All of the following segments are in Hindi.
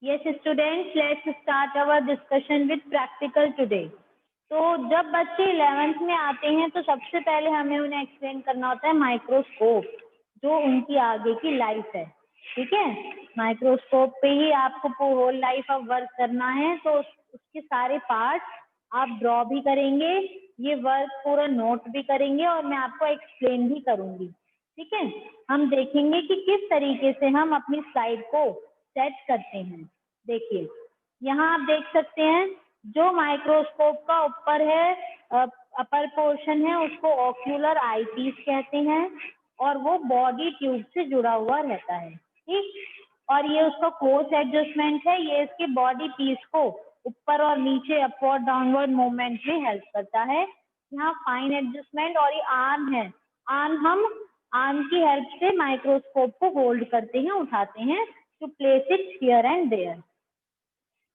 Yes, students, let's start our discussion with practical today. तो जब बच्चे 11th में आते हैं तो सबसे पहले हमें उन्हें एक्सप्लेन करना होता है माइक्रोस्कोप, जो उनकी आगे की लाइफ है। ठीक है, माइक्रोस्कोप पे ही आपको होल लाइफ ऑफ वर्क करना है, तो उसके सारे पार्ट्स आप ड्रॉ भी करेंगे, ये वर्क पूरा नोट भी करेंगे और मैं आपको एक्सप्लेन भी करूंगी। ठीक है, हम देखेंगे कि किस तरीके से हम अपनी स्लाइड को सेट करते हैं। देखिए, यहाँ आप देख सकते हैं जो माइक्रोस्कोप का ऊपर है, अपर पोर्शन है, उसको ओक्यूलर आईपीस कहते हैं और वो बॉडी ट्यूब से जुड़ा हुआ रहता है। ठीक, और ये उसका कोर्स एडजस्टमेंट है, ये इसके बॉडी पीस को ऊपर और नीचे अपवर्ड डाउनवर्ड मूवमेंट में हेल्प करता है। यहाँ फाइन एडजस्टमेंट, और ये आर्म है, आर्म की हेल्प से माइक्रोस्कोप को होल्ड करते हैं, उठाते हैं to place it here and there.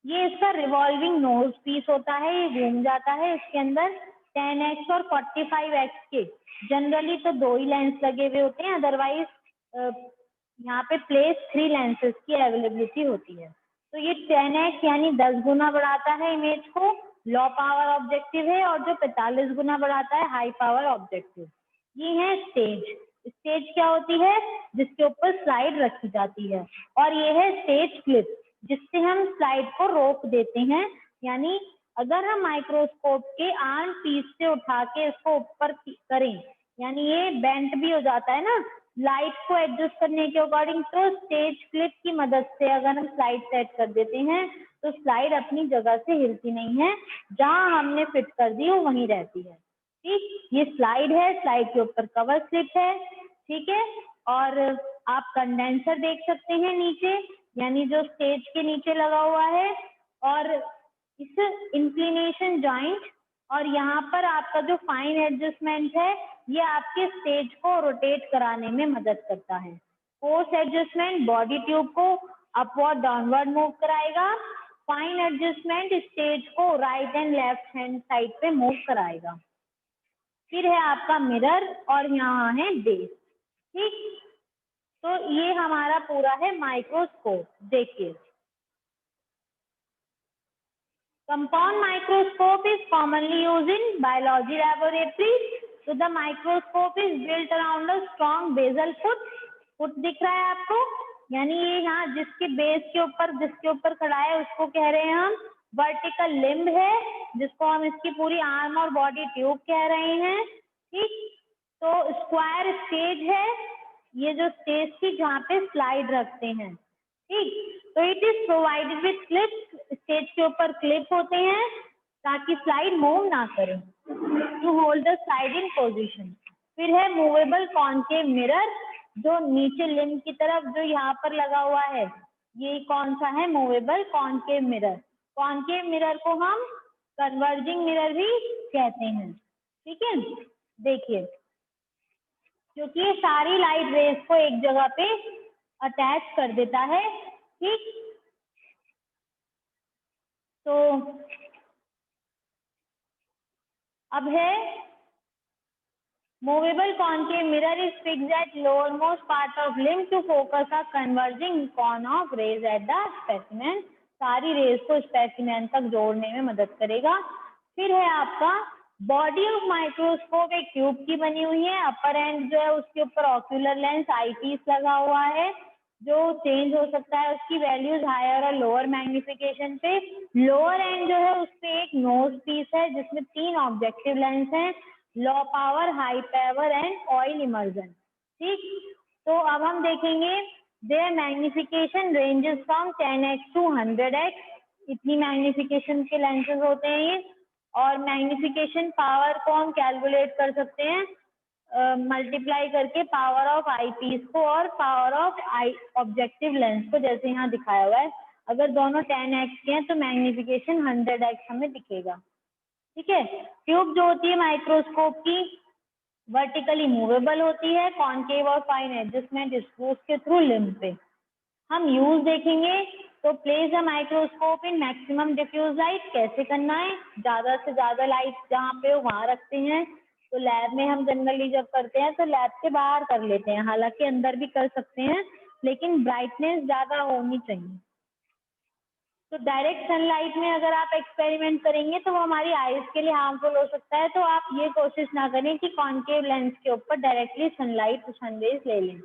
ये इसका रिवॉल्विंग नोज पीस होता है, ये घूम जाता है। इसके अंदर 10x और 45x के जनरली तो 2 ही लेंस लगे हुए होते हैं, अदरवाइज यहाँ पे प्लेस 3 लेंसेज की अवेलेबिलिटी होती है। तो ये 10x यानी 10 गुना बढ़ाता है इमेज को, लो पावर ऑब्जेक्टिव है, और जो 45 गुना बढ़ाता है हाई पावर ऑब्जेक्टिव। ये है स्टेज। स्टेज क्या होती है? जिसके ऊपर स्लाइड रखी जाती है। और ये है स्टेज क्लिप, जिससे हम स्लाइड को रोक देते हैं। यानी अगर हम माइक्रोस्कोप के आर्म पीस से उठा के इसको ऊपर करें, यानी ये बेंट भी हो जाता है ना लाइट को एडजस्ट करने के अकॉर्डिंग, तो स्टेज क्लिप की मदद से अगर हम स्लाइड सेट कर देते हैं तो स्लाइड अपनी जगह से हिलती नहीं है, जहां हमने फिट कर दी वो वहीं रहती है। ठीक, ये स्लाइड है, स्लाइड के ऊपर कवर स्लिप है। ठीक है, और आप कंडेंसर देख सकते हैं नीचे, यानी जो स्टेज के नीचे लगा हुआ है, और इस इंक्लिनेशन जॉइंट और यहाँ पर आपका जो फाइन एडजस्टमेंट है, ये आपके स्टेज को रोटेट कराने में मदद करता है। फोर्स एडजस्टमेंट बॉडी ट्यूब को अपवर्ड डाउनवर्ड मूव कराएगा। फाइन एडजस्टमेंट स्टेज को right and left hand side पे मूव कराएगा। फिर है आपका मिरर, और यहाँ है बेस। ठीक, तो ये हमारा पूरा है माइक्रोस्कोप। देखिए, compound microscope is commonly used in biology laboratories. So the microscope is built around a strong basal foot. Foot दिख रहा है आपको, यानी ये यहाँ जिसके बेस के ऊपर, जिसके ऊपर खड़ा है उसको कह रहे हैं हम वर्टिकल लिम्ब है, जिसको हम इसकी पूरी आर्म और बॉडी ट्यूब कह रहे हैं। ठीक, तो स्क्वायर स्टेज है, ये जो स्टेज थी जहाँ पे स्लाइड रखते हैं। ठीक, तो it is provided with clips, stage के ऊपर क्लिप होते हैं ताकि स्लाइड मूव ना करे, to hold the slide in position. फिर है मूवेबल कॉनकेव मिरर, जो नीचे लिम्ब की तरफ जो यहाँ पर लगा हुआ है, ये कौन सा है? Movable concave mirror. Concave mirror को हम कन्वर्जिंग मिरर भी कहते हैं। ठीक है, देखिए, क्योंकि ये सारी लाइट रेज को एक जगह पे अटैच कर देता है। ठीक, तो अब है movable concave mirror is fixed at lower most part of limb to focus a converging cone of rays at the specimen. सारी रेज को स्पेसिमेन तक जोड़ने में मदद करेगा। फिर है आपका बॉडी ऑफ माइक्रोस्कोप, एक ट्यूब की बनी हुई है। अपर एंड जो है उसके ऊपर ऑक्यूलर लेंस आईपीस लगा हुआ है, जो चेंज हो सकता है उसकी वैल्यूज हायर और लोअर मैग्निफिकेशन पे। लोअर एंड जो है उस पे एक नोज पीस है जिसमें 3 ऑब्जेक्टिव लेंस हैं, low power, high power and oil immersion. ठीक, तो अब हम देखेंगे their magnification ranges from 10x to 100x, इतनी मैग्निफिकेशन के लेंसेज होते हैं ये। और मैग्निफिकेशन पावर को हम कैलकुलेट कर सकते हैं मल्टीप्लाई करके पावर ऑफ आई पीस को और power of I objective lens को, जैसे यहाँ दिखाया हुआ है। अगर दोनों 10x के हैं तो मैग्निफिकेशन 100x हमें दिखेगा। ठीक है, ट्यूब जो होती है माइक्रोस्कोप की वर्टिकली मूवेबल होती है, कॉनकेव और फाइन एडजस्टमेंट स्क्रूज के थ्रू लिम्ब पे। हम यूज देखेंगे, तो place a microscope in maximum diffuse light, कैसे करना है? ज्यादा से ज्यादा लाइट जहाँ पे हो वहां रखते हैं। तो लैब में हम जनरली जब करते हैं तो लैब के बाहर कर लेते हैं, हालांकि अंदर भी कर सकते हैं, लेकिन ब्राइटनेस ज्यादा होनी चाहिए। तो डायरेक्ट सनलाइट में अगर आप एक्सपेरिमेंट करेंगे तो वो हमारी आईज के लिए हार्मफुल हो सकता है, तो आप ये कोशिश ना करें कि कॉन्केव लेंस के ऊपर डायरेक्टली सनलाइट सनरेज ले लें।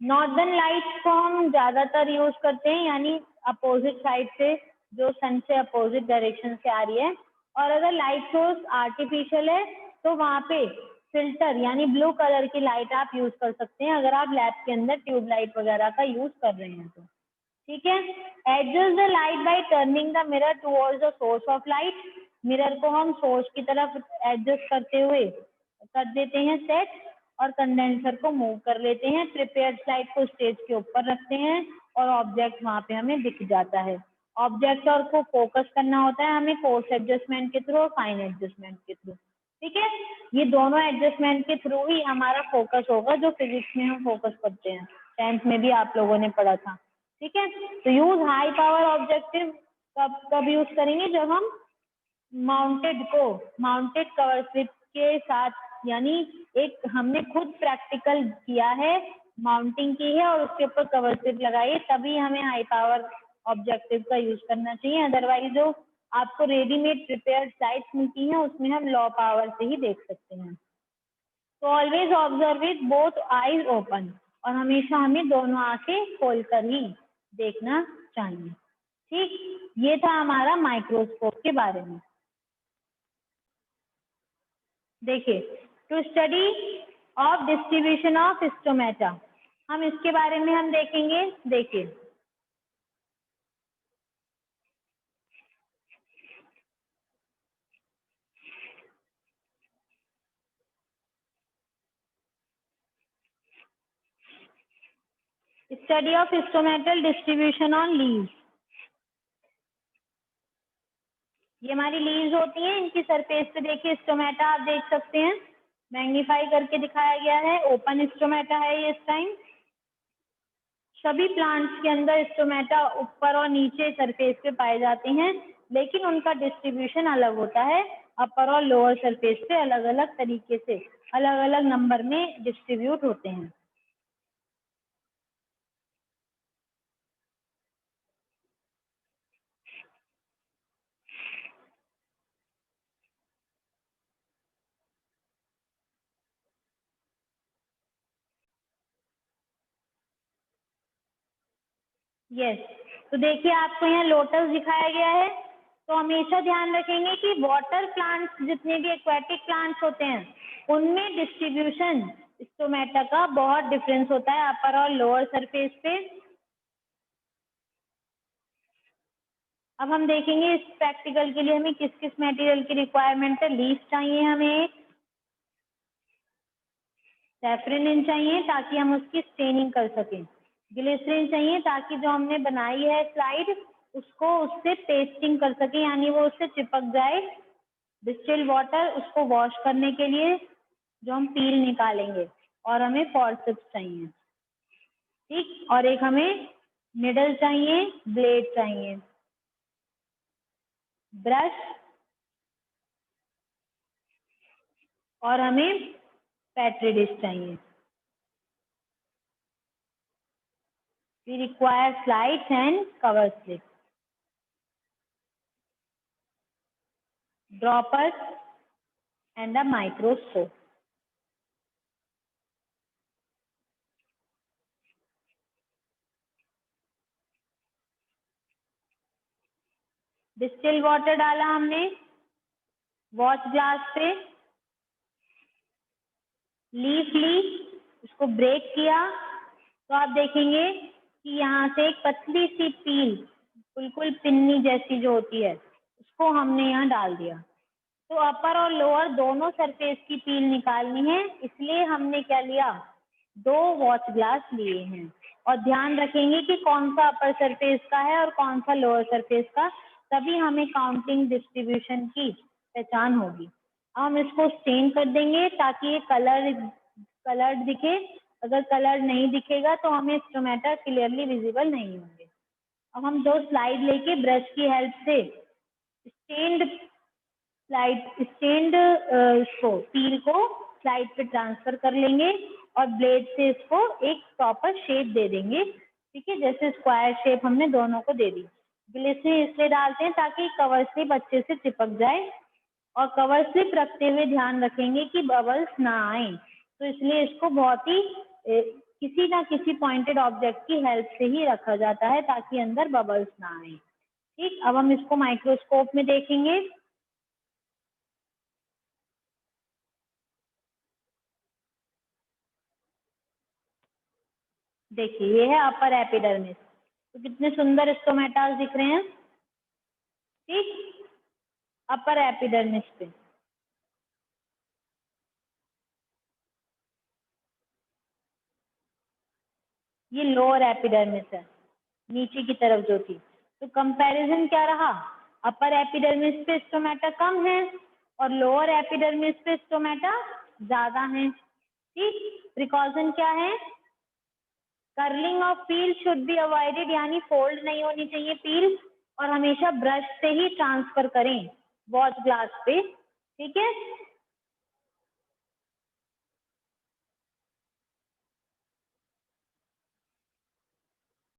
नॉर्दर्न लाइट्स को हम ज़्यादातर यूज करते हैं, यानी अपोजिट साइड से, जो सन से अपोजिट डायरेक्शन से आ रही है। और अगर लाइट सोर्स आर्टिफिशियल है तो वहाँ पे फिल्टर यानी ब्लू कलर की लाइट आप यूज कर सकते हैं, अगर आप लैब के अंदर ट्यूब लाइट वगैरह का यूज कर रहे हैं तो। ठीक है। Adjust the light by turning the mirror towards the source of light. Mirror को हम सोर्स की तरफ एडजस्ट करते हुए कर देते हैं सेट, और कंडेंसर को मूव कर लेते हैं। प्रिपेयर्ड स्लाइड को स्टेज के ऊपर रखते हैं और ऑब्जेक्ट वहां पे हमें दिख जाता है। ऑब्जेक्ट और को फोकस करना होता है हमें फोर्स एडजस्टमेंट के थ्रू और फाइन एडजस्टमेंट के थ्रू। ठीक है। ये दोनों एडजस्टमेंट के थ्रू ही हमारा फोकस होगा, जो फिजिक्स में हम फोकस करते हैं, 10th में भी आप लोगों ने पढ़ा था। ठीक है। तो यूज हाई पावर ऑब्जेक्टिव कब यूज करेंगे, जब हम माउंटेड कवर स्लिप के साथ, यानी एक हमने खुद प्रैक्टिकल किया है, माउंटिंग की है और उसके ऊपर कवर स्लिप लगाई है, तभी हमें हाई पावर ऑब्जेक्टिव का यूज करना चाहिए। अदरवाइज जो आपको रेडीमेड प्रिपेयर्ड साइट्स मिलती हैं उसमें हम लो पावर से ही देख सकते हैं। तो always observe with both eyes open, और हमेशा हमें दोनों आंखें खोलकर ही देखना चाहिए। ठीक, ये था हमारा माइक्रोस्कोप के बारे में। देखिए, to study of distribution of stomata, हम इसके बारे में हम देखेंगे। देखिए, study of stomatal distribution on leaves. ये हमारी लीव्स होती हैं, इनकी सरफेस पे देखिए स्टोमेटा आप देख सकते हैं, मैग्नीफाई करके दिखाया गया है। ओपन स्टोमेटा है ये इस टाइम। सभी प्लांट्स के अंदर स्टोमेटा ऊपर और नीचे सरफेस पे पाए जाते हैं, लेकिन उनका डिस्ट्रीब्यूशन अलग होता है। अपर और लोअर सरफेस पे अलग अलग तरीके से अलग अलग नंबर में डिस्ट्रीब्यूट होते हैं। यस, तो देखिए आपको यहाँ लोटस दिखाया गया है। तो हमेशा ध्यान रखेंगे कि वाटर प्लांट्स, जितने भी एक्वेटिक प्लांट्स होते हैं उनमें डिस्ट्रीब्यूशन स्टोमेटा का बहुत डिफरेंस होता है अपर और लोअर सरफेस पे। अब हम देखेंगे इस प्रैक्टिकल के लिए हमें किस किस मटेरियल की रिक्वायरमेंट है। लीफ चाहिए हमें, एक सैफरन चाहिए ताकि हम उसकी स्टेनिंग कर सकें, ग्लिसरीन चाहिए ताकि जो हमने बनाई है स्लाइड उसको उससे पेस्टिंग कर सके, यानी वो उससे चिपक जाए। डिस्टिल वाटर उसको वॉश करने के लिए जो हम पील निकालेंगे, और हमें फॉर्सेप्स चाहिए। ठीक, और एक हमें निडल चाहिए, ब्लेड चाहिए, ब्रश, और हमें पेट्री डिश चाहिए। We require slides and cover slip, droppers and a microscope. Distil water डाला हमने वॉच ग्लास पे, लीफ ली, उसको ब्रेक किया, तो आप देखेंगे कि यहाँ से एक पतली सी पील, बिल्कुल पिन्नी जैसी जो होती है, उसको हमने यहाँ डाल दिया। तो अपर और लोअर दोनों सरफेस की पील निकालनी है, इसलिए हमने क्या लिया, 2 वॉच ग्लास लिए हैं। और ध्यान रखेंगे कि कौन सा अपर सरफेस का है और कौन सा लोअर सरफेस का, तभी हमें काउंटिंग डिस्ट्रीब्यूशन की पहचान होगी। हम इसको स्टेन कर देंगे ताकि ये कलर्ड दिखे। अगर कलर नहीं दिखेगा तो हमें स्टोमेटा क्लियरली विजिबल नहीं होंगे। अब हम 2 स्लाइड लेके ब्रश की हेल्प से स्टेन्ड इसको पील को स्लाइड पे ट्रांसफर कर लेंगे और ब्लेड से इसको एक प्रॉपर शेप दे देंगे। ठीक है, जैसे स्क्वायर शेप हमने दोनों को दे दी। ग्लिसरीन इसलिए डालते हैं ताकि कवर स्लिप अच्छे से चिपक जाए, और कवर स्लिप रखते हुए ध्यान रखेंगे कि बबल्स ना आए। तो इसलिए इसको बहुत ही किसी ना किसी पॉइंटेड ऑब्जेक्ट की हेल्प से ही रखा जाता है ताकि अंदर बबल्स ना आए। ठीक, अब हम इसको माइक्रोस्कोप में देखेंगे। देखिए ये है अपर एपिडर्मिस, तो कितने सुंदर स्टोमेटास दिख रहे हैं। ठीक, अपर एपिडर्मिस पे ये लोअर एपिडर्मिस है, नीचे की तरफ जो थी। तो कंपैरिजन क्या रहा, अपर एपिडर्मिस पे स्टोमेटा कम है और लोअर एपिडर्मिस पे स्टोमेटा ज्यादा है। ठीक, प्रिकॉशन क्या है, curling of peel should be avoided, यानी फोल्ड नहीं होनी चाहिए पील, और हमेशा ब्रश से ही ट्रांसफर करें वॉच ग्लास पे। ठीक है,